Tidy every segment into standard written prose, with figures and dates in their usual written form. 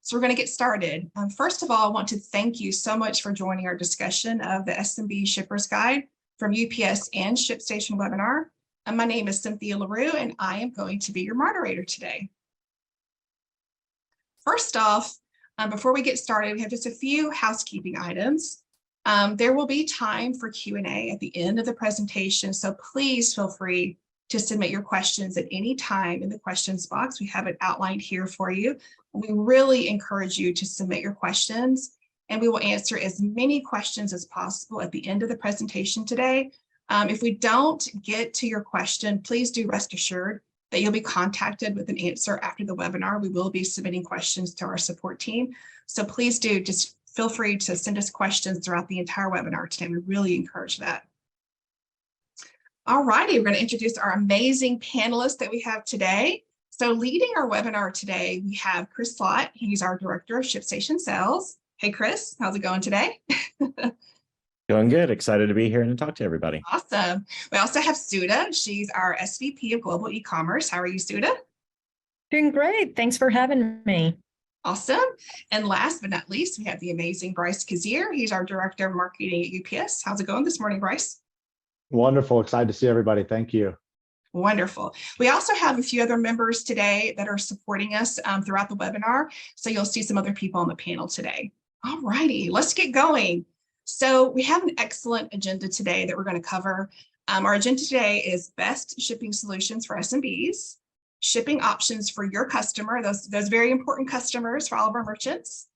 So we're going to get started. First of all, I want to thank you so much for joining our discussion of the SMB Shipper's Guide from UPS and ShipStation webinar. My name is Cynthia LaRue, and I am going to be your moderator today. First off, before we get started, we have just a few housekeeping items. There will be time for Q&A at the end of the presentation, so please feel free to submit your questions at any time in the questions box. We have it outlined here for you. We really encourage you to submit your questions, and we will answer as many questions as possible at the end of the presentation today. If we don't get to your question, please do rest assured that you'll be contacted with an answer after the webinar. We will be submitting questions to our support team. So please do just feel free to send us questions throughout the entire webinar today. We really encourage that. All righty, we're going to introduce our amazing panelists that we have today. So leading our webinar today, we have Chris Slott. He's our Director of ShipStation Sales. Hey, Chris, how's it going today? Going good. Excited to be here and to talk to everybody. Awesome. We also have Suda. She's our SVP of Global E-commerce. How are you, Suda? Doing great. Thanks for having me. Awesome. And last but not least, we have the amazing Bryce Kazier. He's our Director of Marketing at UPS. How's it going this morning, Bryce? Wonderful. Excited to see everybody. Thank you. Wonderful. We also have a few other members today that are supporting us throughout the webinar. So you'll see some other people on the panel today. All righty, let's get going. So we have an excellent agenda today that we're going to cover. Our agenda today is best shipping solutions for SMBs, shipping options for your customer, those very important customers for all of our merchants.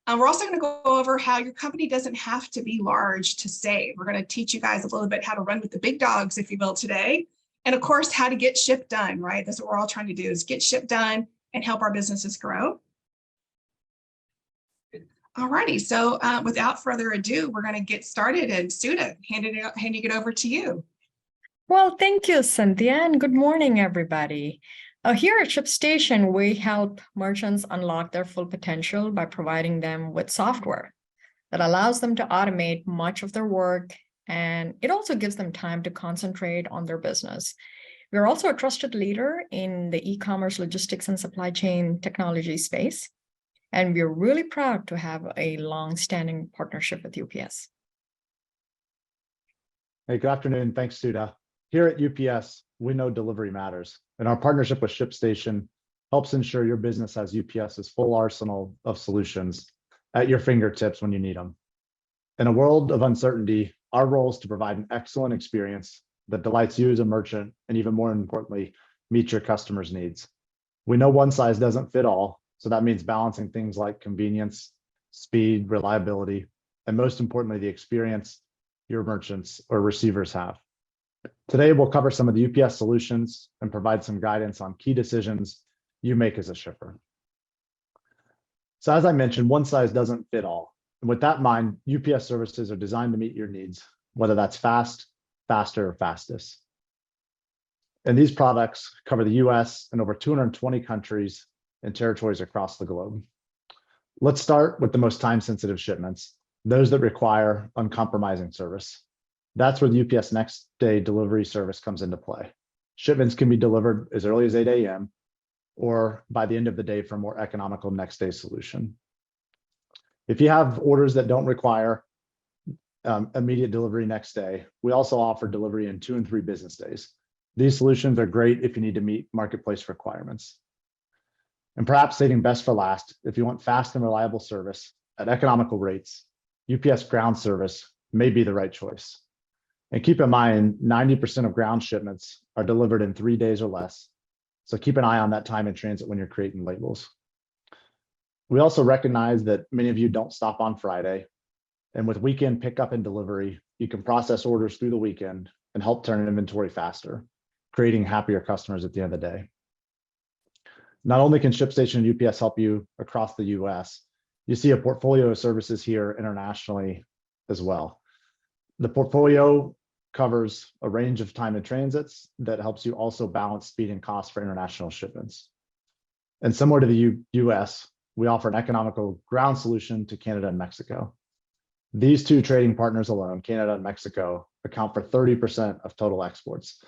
We're also going to go over how your company doesn't have to be large to save. We're going to teach you guys a little bit how to run with the big dogs, if you will, today. And of course, how to get ship done, right? That's what we're all trying to do, is get ship done and help our businesses grow. All righty, so without further ado, we're going to get started. And Suda, handing it over to you. Well, thank you, Cynthia, and good morning, everybody. Here at ShipStation, we help merchants unlock their full potential by providing them with software that allows them to automate much of their work, and it also gives them time to concentrate on their business. We're also a trusted leader in the e-commerce, logistics, and supply chain technology space, and we're really proud to have a long-standing partnership with UPS. Hey, good afternoon. Thanks, Suda. Here at UPS, we know delivery matters, and our partnership with ShipStation helps ensure your business has UPS's full arsenal of solutions at your fingertips when you need them. In a world of uncertainty, our role is to provide an excellent experience that delights you as a merchant, and even more importantly, meet your customers' needs. We know one size doesn't fit all, so that means balancing things like convenience, speed, reliability, and most importantly, the experience your merchants or receivers have. Today, we'll cover some of the UPS solutions and provide some guidance on key decisions you make as a shipper. So as I mentioned, one size doesn't fit all. And with that in mind, UPS services are designed to meet your needs, whether that's fast, faster, or fastest. And these products cover the US and over 220 countries and territories across the globe. Let's start with the most time-sensitive shipments, those that require uncompromising service. That's where the UPS next day delivery service comes into play. Shipments can be delivered as early as 8 a.m. or by the end of the day for a more economical next day solution. If you have orders that don't require immediate delivery next day, we also offer delivery in 2 and 3 business days. These solutions are great if you need to meet marketplace requirements. And perhaps saving best for last, if you want fast and reliable service at economical rates, UPS ground service may be the right choice. And keep in mind, 90% of ground shipments are delivered in 3 days or less. So keep an eye on that time in transit when you're creating labels. We also recognize that many of you don't stop on Friday. And with weekend pickup and delivery, you can process orders through the weekend and help turn inventory faster, creating happier customers at the end of the day. Not only can ShipStation and UPS help you across the US, you see a portfolio of services here internationally as well. The portfolio covers a range of time and transits that helps you also balance speed and cost for international shipments. And similar to the US, we offer an economical ground solution to Canada and Mexico. These 2 trading partners alone, Canada and Mexico, account for 30% of total exports.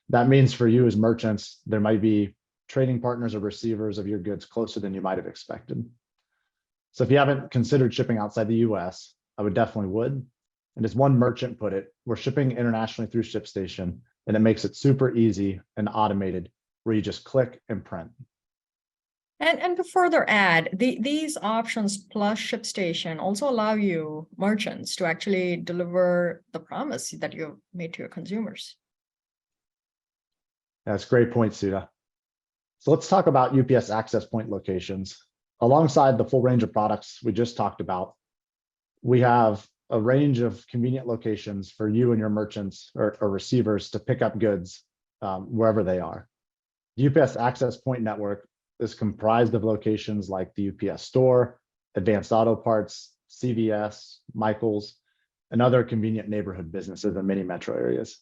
That means for you as merchants, there might be trading partners or receivers of your goods closer than you might have expected. So if you haven't considered shipping outside the US, I would definitely would. And as one merchant put it, we're shipping internationally through ShipStation, and it makes it super easy and automated where you just click and print. And to further add, these options plus ShipStation also allow you merchants to actually deliver the promise that you've made to your consumers. That's a great point, Sudha. So let's talk about UPS access point locations. Alongside the full range of products we just talked about, we have a range of convenient locations for you and your merchants or receivers to pick up goods wherever they are. The UPS access point network is comprised of locations like the UPS Store, Advanced Auto Parts, CVS, Michaels, and other convenient neighborhood businesses in many metro areas.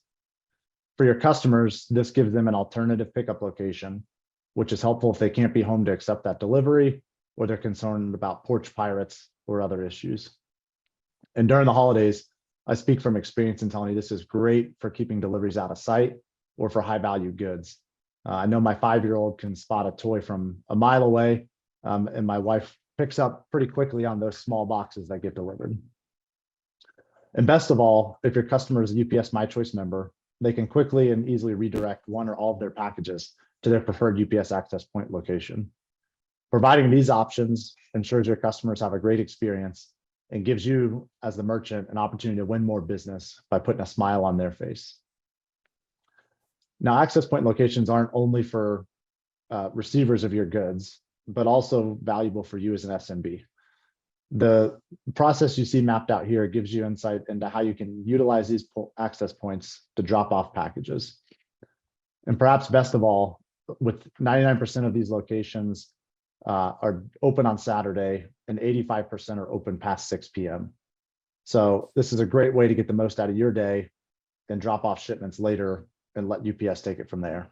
For your customers, this gives them an alternative pickup location, which is helpful if they can't be home to accept that delivery, or they're concerned about porch pirates or other issues. And during the holidays, I speak from experience in telling you this is great for keeping deliveries out of sight or for high value goods. I know my 5-year-old can spot a toy from a mile away, and my wife picks up pretty quickly on those small boxes that get delivered. And best of all, if your customer is a UPS My Choice member, they can quickly and easily redirect one or all of their packages to their preferred UPS access point location. Providing these options ensures your customers have a great experience and gives you, as the merchant, an opportunity to win more business by putting a smile on their face. Now, access point locations aren't only for receivers of your goods, but also valuable for you as an SMB. The process you see mapped out here gives you insight into how you can utilize these access points to drop off packages. And perhaps best of all, with 99% of these locations are open on Saturday and 85% are open past 6 p.m. So this is a great way to get the most out of your day and drop off shipments later and let UPS take it from there.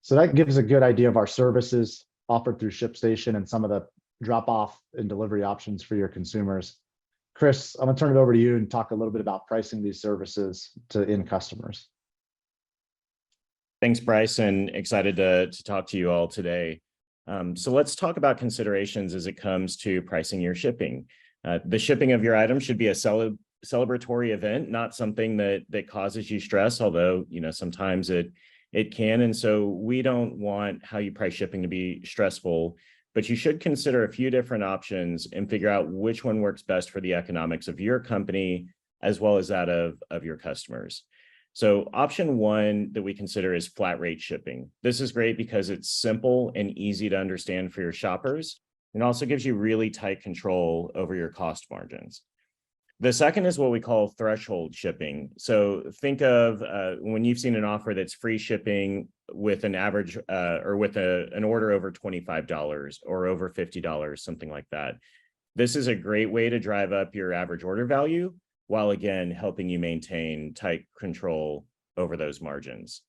So that gives a good idea of our services offered through ShipStation and some of the drop off and delivery options for your consumers. Chris, I'm gonna turn it over to you and talk a little bit about pricing these services to end customers. Thanks, Bryce, and excited to talk to you all today. So let's talk about considerations as it comes to pricing your shipping. The shipping of your item should be a celebratory event, not something that causes you stress, although sometimes it can. And so we don't want how you price shipping to be stressful, but you should consider a few different options and figure out which one works best for the economics of your company as well as that of your customers. So option one that we consider is flat rate shipping. This is great because it's simple and easy to understand for your shoppers and also gives you really tight control over your cost margins. The second is what we call threshold shipping. So think of when you've seen an offer that's free shipping with an average or with an order over $25 or over $50, something like that. This is a great way to drive up your average order value, while again, helping you maintain tight control over those margins.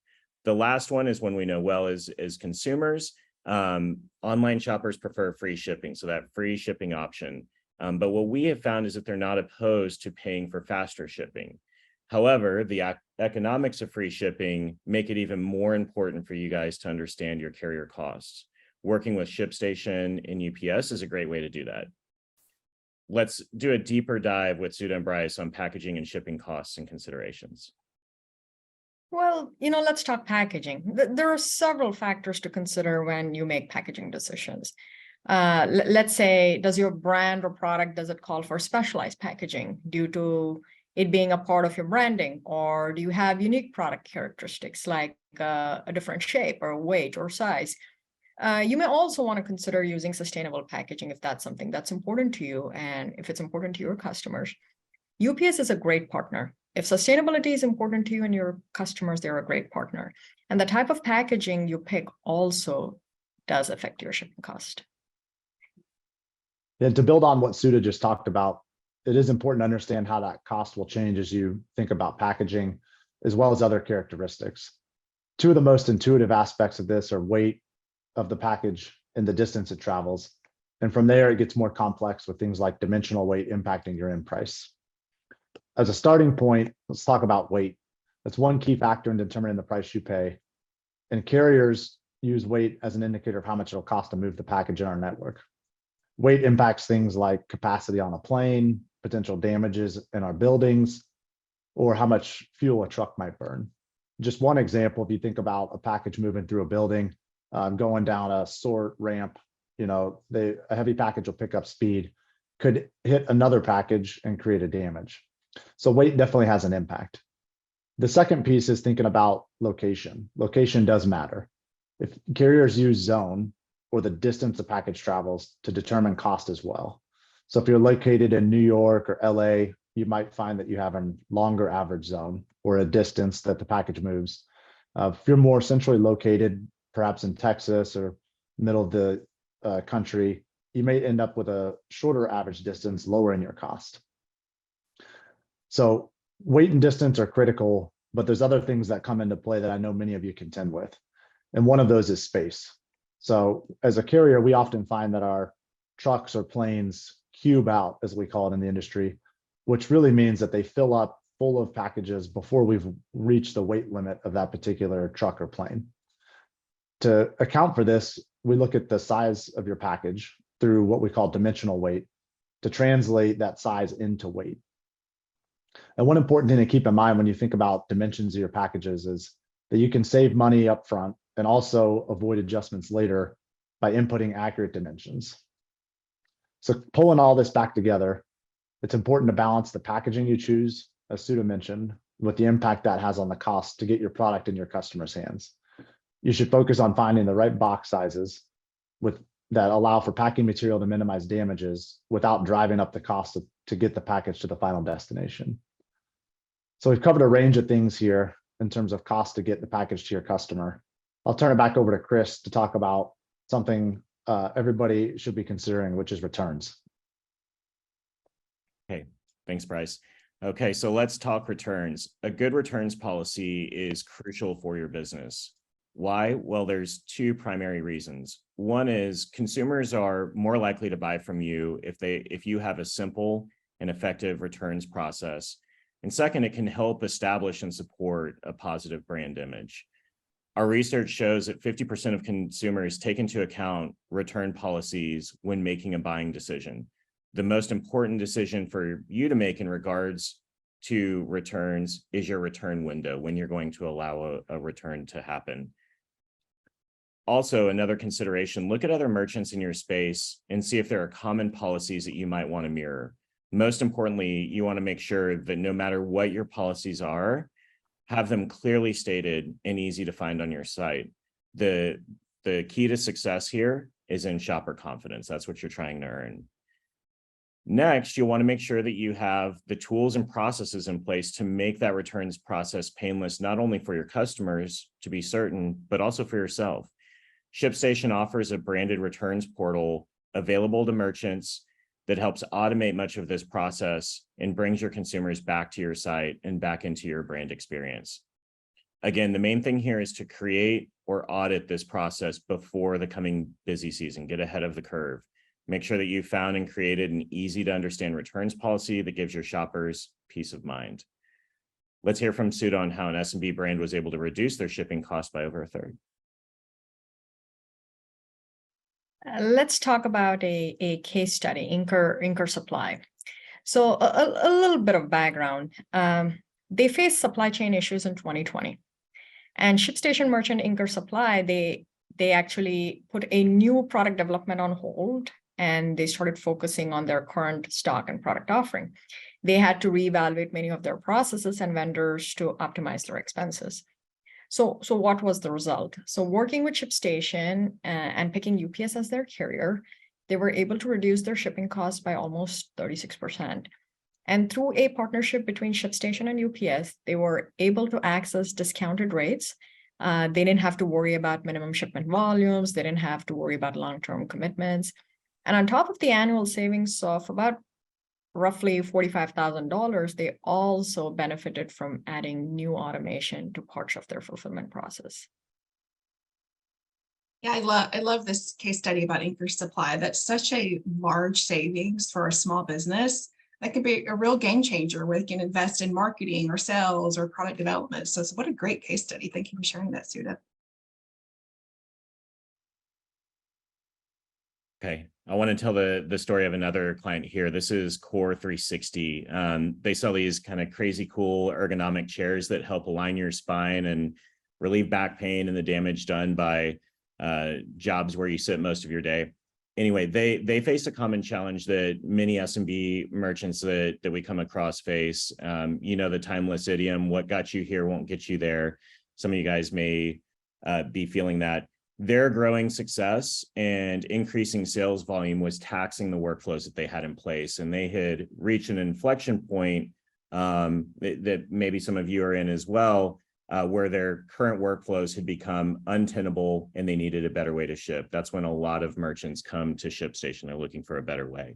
The last one is one we know well as consumers. Online shoppers prefer free shipping, so that free shipping option. But what we have found is that they're not opposed to paying for faster shipping. However, the economics of free shipping make it even more important for you guys to understand your carrier costs. Working with ShipStation and UPS is a great way to do that. Let's do a deeper dive with Sudha and Bryce on packaging and shipping costs and considerations. Well, let's talk packaging. There are several factors to consider when you make packaging decisions. Let's say, does your brand or product, does it call for specialized packaging due to it being a part of your branding? Or do you have unique product characteristics like a different shape or weight or size? You may also want to consider using sustainable packaging if that's something that's important to you and if it's important to your customers. UPS is a great partner. If sustainability is important to you and your customers, they're a great partner. And the type of packaging you pick also does affect your shipping cost. And to build on what Sudha just talked about, it is important to understand how that cost will change as you think about packaging, as well as other characteristics. Two of the most intuitive aspects of this are weight of the package and the distance it travels. And from there, it gets more complex with things like dimensional weight impacting your end price. As a starting point, let's talk about weight. That's one key factor in determining the price you pay. And carriers use weight as an indicator of how much it'll cost to move the package in our network. Weight impacts things like capacity on a plane, potential damages in our buildings, or how much fuel a truck might burn. Just one example, if you think about a package moving through a building, going down a sort ramp, a heavy package will pick up speed, could hit another package and create a damage. So weight definitely has an impact. The second piece is thinking about location. Location does matter. If carriers use zone or the distance the package travels to determine cost as well. So if you're located in New York or LA, you might find that you have a longer average zone or a distance that the package moves. If you're more centrally located, perhaps in Texas or middle of the country, you may end up with a shorter average distance, lowering your cost. So weight and distance are critical, but there's other things that come into play that I know many of you contend with. And one of those is space. So as a carrier, we often find that our trucks or planes cube out, as we call it in the industry, which really means that they fill up full of packages before we've reached the weight limit of that particular truck or plane. To account for this, we look at the size of your package through what we call dimensional weight to translate that size into weight. And one important thing to keep in mind when you think about dimensions of your packages is that you can save money up front and also avoid adjustments later by inputting accurate dimensions. So pulling all this back together, it's important to balance the packaging you choose, as Sudha mentioned, with the impact that has on the cost to get your product in your customer's hands. You should focus on finding the right box sizes that allow for packing material to minimize damages without driving up the cost to get the package to the final destination. So we've covered a range of things here in terms of cost to get the package to your customer. I'll turn it back over to Chris to talk about something everybody should be considering, which is returns. Okay, thanks, Bryce. Okay, so let's talk returns. A good returns policy is crucial for your business. Why? Well, there's two primary reasons. One is consumers are more likely to buy from you if you have a simple and effective returns process. And second, it can help establish and support a positive brand image. Our research shows that 50% of consumers take into account return policies when making a buying decision. The most important decision for you to make in regards to returns is your return window, when you're going to allow a return to happen. Also, another consideration, look at other merchants in your space and see if there are common policies that you might want to mirror. Most importantly, you want to make sure that no matter what your policies are, have them clearly stated and easy to find on your site. The key to success here is in shopper confidence. That's what you're trying to earn. Next, you'll want to make sure that you have the tools and processes in place to make that returns process painless, not only for your customers to be certain, but also for yourself. ShipStation offers a branded returns portal available to merchants that helps automate much of this process and brings your consumers back to your site and back into your brand experience. Again, the main thing here is to create or audit this process before the coming busy season. Get ahead of the curve. Make sure that you found and created an easy to understand returns policy that gives your shoppers peace of mind. Let's hear from Sudha on how an SMB brand was able to reduce their shipping costs by over a third. Let's talk about a case study, Inker Supply. So a little bit of background. They faced supply chain issues in 2020. And ShipStation merchant Inker Supply, they actually put a new product development on hold, and they started focusing on their current stock and product offering. They had to reevaluate many of their processes and vendors to optimize their expenses. So what was the result? So working with ShipStation and picking UPS as their carrier, they were able to reduce their shipping costs by almost 36%. And through a partnership between ShipStation and UPS, they were able to access discounted rates. They didn't have to worry about minimum shipment volumes. They didn't have to worry about long-term commitments. And on top of the annual savings of about roughly $45,000, they also benefited from adding new automation to parts of their fulfillment process. Yeah, I love this case study about Inker Supply. That's such a large savings for a small business. That could be a real game changer where they can invest in marketing or sales or product development. So what a great case study. Thank you for sharing that, Sudha. Okay, I want to tell the story of another client here. This is Core 360. They sell these kind of crazy cool ergonomic chairs that help align your spine and relieve back pain and the damage done by jobs where you sit most of your day. Anyway, they face a common challenge that many SMB merchants that we come across face. The timeless idiom, what got you here won't get you there. Some of you guys may be feeling that. Their growing success and increasing sales volume was taxing the workflows that they had in place. And they had reached an inflection point that maybe some of you are in as well, where their current workflows had become untenable and they needed a better way to ship. That's when a lot of merchants come to ShipStation. They're looking for a better way.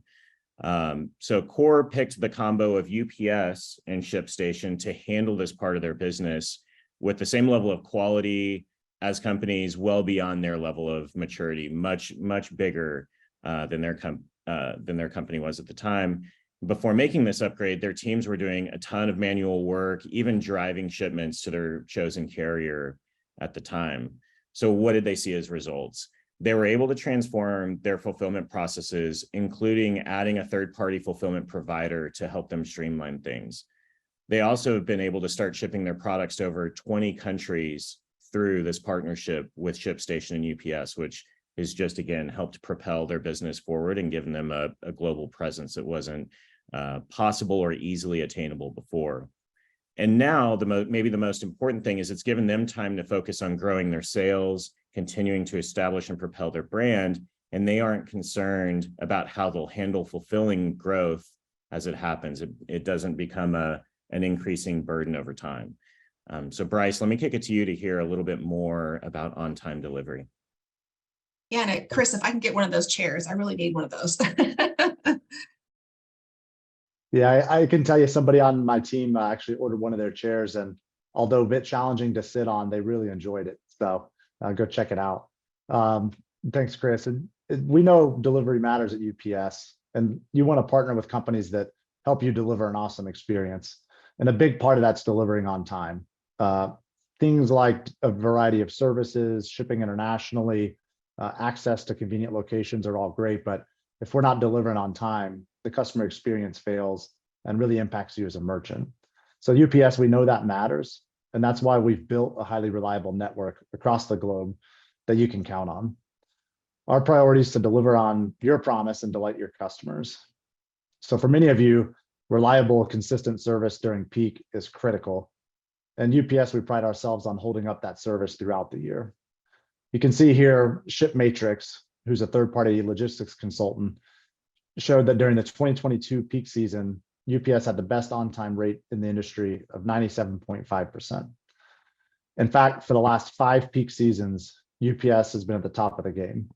So Core picked the combo of UPS and ShipStation to handle this part of their business with the same level of quality as companies well beyond their level of maturity, much bigger than their company was at the time. Before making this upgrade, their teams were doing a ton of manual work, even driving shipments to their chosen carrier at the time. So what did they see as results? They were able to transform their fulfillment processes, including adding a third-party fulfillment provider to help them streamline things. They also have been able to start shipping their products to over 20 countries through this partnership with ShipStation and UPS, which has just, again, helped propel their business forward and given them a global presence that wasn't possible or easily attainable before. And now, maybe the most important thing is it's given them time to focus on growing their sales, continuing to establish and propel their brand, and they aren't concerned about how they'll handle fulfilling growth as it happens. It doesn't become an increasing burden over time. So Bryce, let me kick it to you to hear a little bit more about on-time delivery. Yeah, and Chris, if I can get one of those chairs, I really need one of those. Yeah, I can tell you somebody on my team actually ordered one of their chairs, and although a bit challenging to sit on, they really enjoyed it. So go check it out. Thanks, Chris. And we know delivery matters at UPS, and you want to partner with companies that help you deliver an awesome experience. And a big part of that's delivering on time. Things like a variety of services, shipping internationally, access to convenient locations are all great, but if we're not delivering on time, the customer experience fails and really impacts you as a merchant. So UPS, we know that matters, and that's why we've built a highly reliable network across the globe that you can count on. Our priority is to deliver on your promise and delight your customers. So for many of you, reliable, consistent service during peak is critical. And UPS, we pride ourselves on holding up that service throughout the year. You can see here, ShipMatrix, who's a third-party logistics consultant, showed that during the 2022 peak season, UPS had the best on-time rate in the industry of 97.5%. In fact, for the last 5 peak seasons, UPS has been at the top of the game.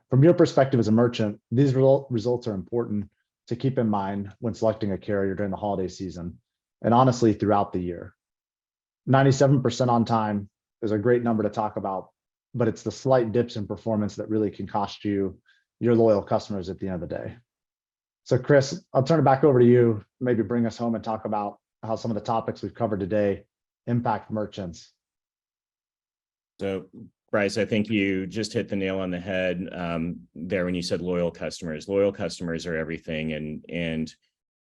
From your perspective as a merchant, these results are important to keep in mind when selecting a carrier during the holiday season, and honestly, throughout the year. 97% on time is a great number to talk about, but it's the slight dips in performance that really can cost you your loyal customers at the end of the day. So Chris, I'll turn it back over to you, maybe bring us home and talk about how some of the topics we've covered today impact merchants. So Bryce, I think you just hit the nail on the head there when you said loyal customers. Loyal customers are everything, and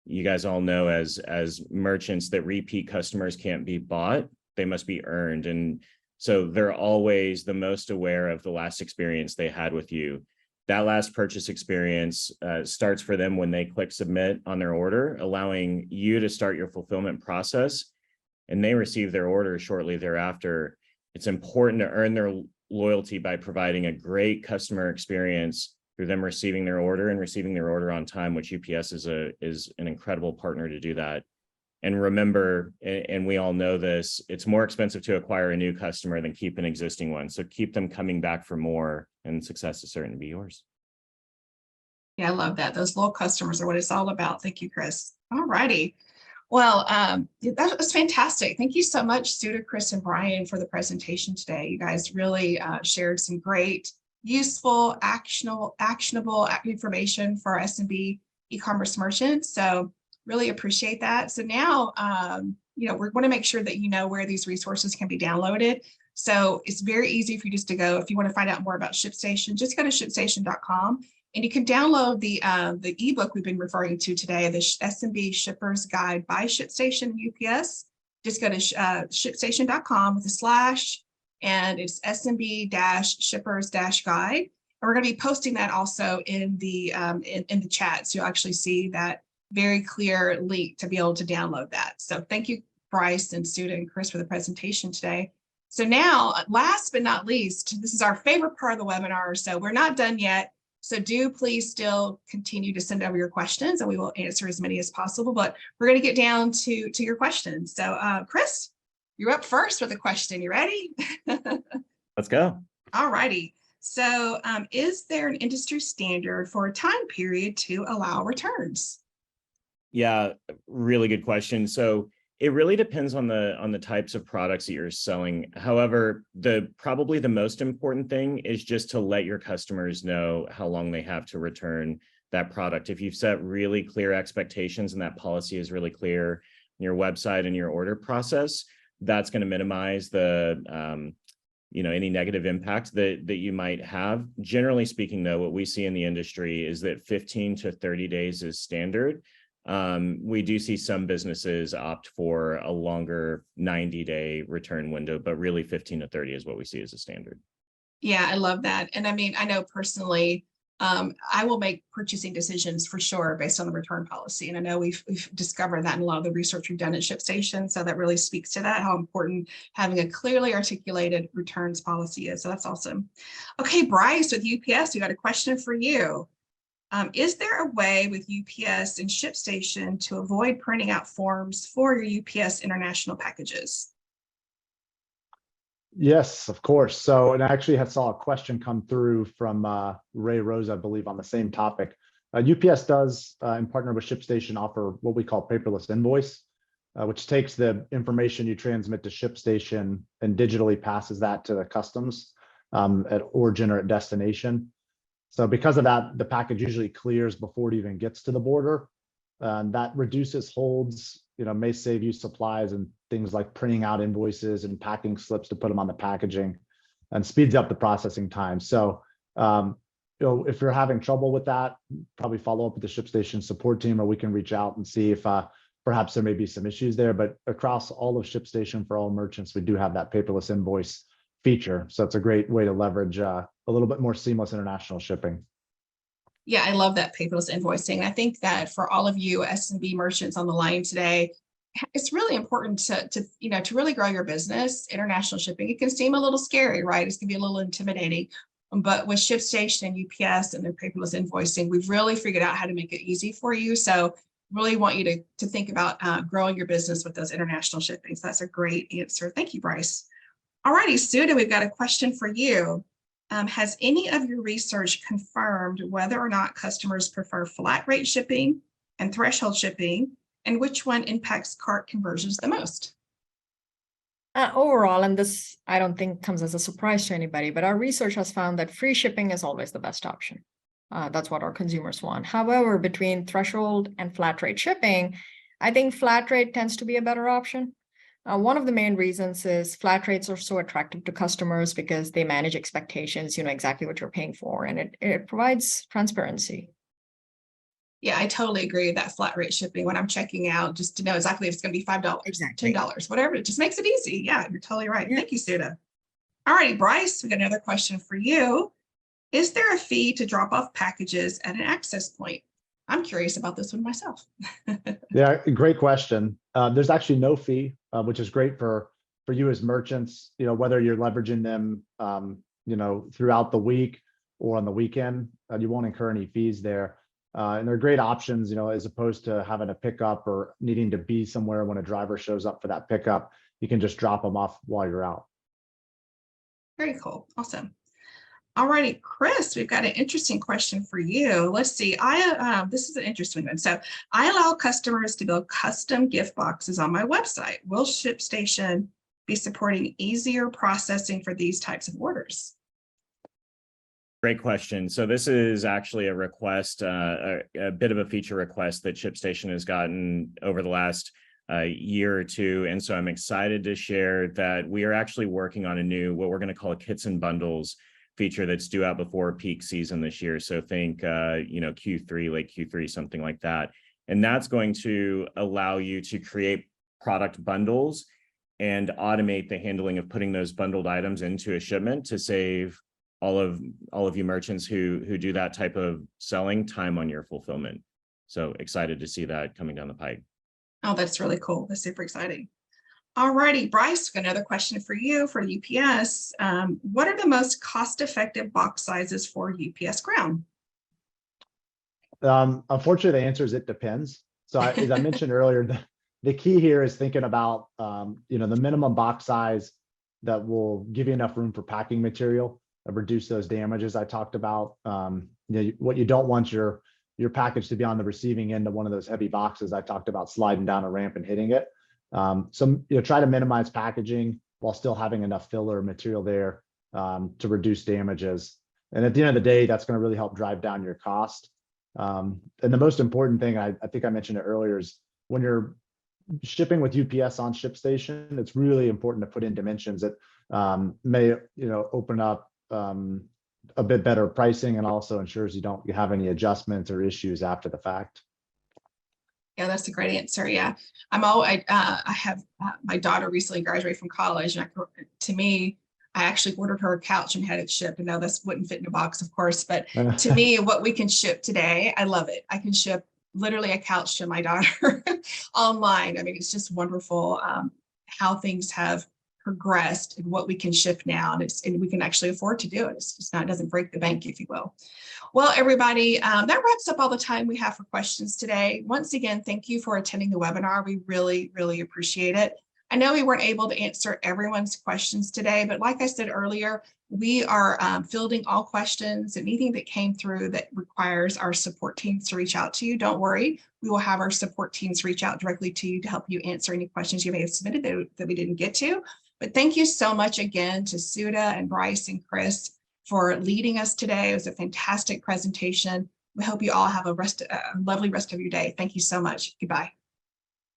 you guys all know as merchants that repeat customers can't be bought, they must be earned. And so they're always the most aware of the last experience they had with you. That last purchase experience starts for them when they click submit on their order, allowing you to start your fulfillment process, and they receive their order shortly thereafter. It's important to earn their loyalty by providing a great customer experience through them receiving their order and receiving their order on time, which UPS is an incredible partner to do that. And remember, and we all know this, it's more expensive to acquire a new customer than keep an existing one. So keep them coming back for more, and success is certain to be yours. Yeah, I love that. Those loyal customers are what it's all about. Thank you, Chris. All righty. Well, that was fantastic. Thank you so much, Suda, Chris, and Brian, for the presentation today. You guys really shared some great, useful, actionable information for our SMB e-commerce merchants. So really appreciate that. So now, we want to make sure that you know where these resources can be downloaded. So it's very easy for you just to go, if you want to find out more about ShipStation, just go to ShipStation.com and you can download the ebook we've been referring to today, the SMB Shipper's Guide by ShipStation UPS. Just go to ShipStation.com with a / and it's SMB-Shippers-Guide. And we're going to be posting that also in the chat. So you'll actually see that very clear link to be able to download that. So thank you, Bryce and Suda and Chris, for the presentation today. So now, last but not least, this is our favorite part of the webinar. So we're not done yet. So do please still continue to send over your questions and we will answer as many as possible, but we're going to get down to your questions. So Chris, you're up first with a question. You ready? Let's go. All righty. So is there an industry standard for a time period to allow returns? Yeah, really good question. So it really depends on the types of products that you're selling. However, probably the most important thing is just to let your customers know how long they have to return that product. If you've set really clear expectations and that policy is really clear in your website and your order process, that's going to minimize the any negative impact that you might have. Generally speaking, though, what we see in the industry is that 15 to 30 days is standard. We do see some businesses opt for a longer 90-day return window, but really 15 to 30 is what we see as a standard. Yeah, I love that. And I mean, I know personally, I will make purchasing decisions for sure based on the return policy. And I know we've discovered that in a lot of the research we've done at ShipStation. So that really speaks to that, how important having a clearly articulated returns policy is. So that's awesome. Okay, Bryce with UPS, we got a question for you. Is there a way with UPS and ShipStation to avoid printing out forms for your UPS international packages? Yes, of course. So, and I actually saw a question come through from Ray Rose, I believe, on the same topic. UPS does, in partner with ShipStation, offer what we call paperless invoice, which takes the information you transmit to ShipStation and digitally passes that to the customs at origin or at destination. So because of that, the package usually clears before it even gets to the border. That reduces holds, may save you supplies and things like printing out invoices and packing slips to put them on the packaging, and speeds up the processing time. So, if you're having trouble with that, probably follow up with the ShipStation support team, or we can reach out and see if perhaps there may be some issues there. But across all of ShipStation for all merchants, we do have that paperless invoice feature. So it's a great way to leverage a little bit more seamless international shipping. Yeah, I love that paperless invoicing. I think that for all of you SMB merchants on the line today, it's really important to really grow your business. International shipping, it can seem a little scary, right? It's gonna be a little intimidating. But with ShipStation and UPS and their paperless invoicing, we've really figured out how to make it easy for you. So really want you to think about growing your business with those international shipping. So that's a great answer. Thank you, Bryce. All righty, Suda, we've got a question for you. Has any of your research confirmed whether or not customers prefer flat rate shipping and threshold shipping, and which one impacts cart conversions the most? Overall, and this I don't think comes as a surprise to anybody, but our research has found that free shipping is always the best option. That's what our consumers want. However, between threshold and flat rate shipping, I think flat rate tends to be a better option. One of the main reasons is flat rates are so attractive to customers because they manage expectations, you know exactly what you're paying for, and it provides transparency. Yeah, I totally agree with that flat rate shipping when I'm checking out, just to know exactly if it's going to be $5, Exactly. $10, whatever. It just makes it easy. Yeah, you're totally right. Yeah. Thank you, Suda. All righty, Bryce, we got another question for you. Is there a fee to drop off packages at an access point? I'm curious about this one myself. Yeah, great question. There's actually no fee, which is great for you as merchants, whether you're leveraging them, throughout the week or on the weekend, you won't incur any fees there. And they're great options, as opposed to having a pickup or needing to be somewhere when a driver shows up for that pickup. You can just drop them off while you're out. Very cool. Awesome. All righty, Chris, we've got an interesting question for you. Let's see. This is an interesting one. So I allow customers to build custom gift boxes on my website. Will ShipStation be supporting easier processing for these types of orders? Great question. So this is actually a request, a bit of a feature request that ShipStation has gotten over the last year or two. And so I'm excited to share that we are actually working on a new, what we're going to call a kits and bundles feature that's due out before peak season this year. So think, Q3, late Q3, something like that. And that's going to allow you to create product bundles and automate the handling of putting those bundled items into a shipment to save all of you merchants who do that type of selling time on your fulfillment. So excited to see that coming down the pike. Oh, that's really cool. That's super exciting. All righty, Bryce, another question for you for UPS. What are the most cost-effective box sizes for UPS Ground? Unfortunately, the answer is it depends. So as I mentioned earlier, the key here is thinking about the minimum box size that will give you enough room for packing material and reduce those damages I talked about. What you don't want your package to be on the receiving end of one of those heavy boxes I talked about sliding down a ramp and hitting it. So try to minimize packaging while still having enough filler material there to reduce damages. And at the end of the day, that's going to really help drive down your cost. And the most important thing, I think I mentioned it earlier, is when you're shipping with UPS on ShipStation, it's really important to put in dimensions that may open up a bit better pricing and also ensures you don't have any adjustments or issues after the fact. Yeah, that's a great answer. Yeah, I have my daughter recently graduated from college, and to me, I actually ordered her a couch and had it shipped. And now this wouldn't fit in a box, of course, but to me, what we can ship today, I love it. I can ship literally a couch to my daughter online. I mean, it's just wonderful how things have progressed and what we can ship now, and we can actually afford to do it. It doesn't break the bank, if you will. Well, everybody, that wraps up all the time we have for questions today. Once again, thank you for attending the webinar. We really, really appreciate it. I know we weren't able to answer everyone's questions today, but like I said earlier, we are fielding all questions, and anything that came through that requires our support teams to reach out to you. Don't worry, we will have our support teams reach out directly to you to help you answer any questions you may have submitted that we didn't get to. But thank you so much again to Sudha and Bryce and Chris for leading us today. It was a fantastic presentation. We hope you all have a lovely rest of your day. Thank you so much. Goodbye.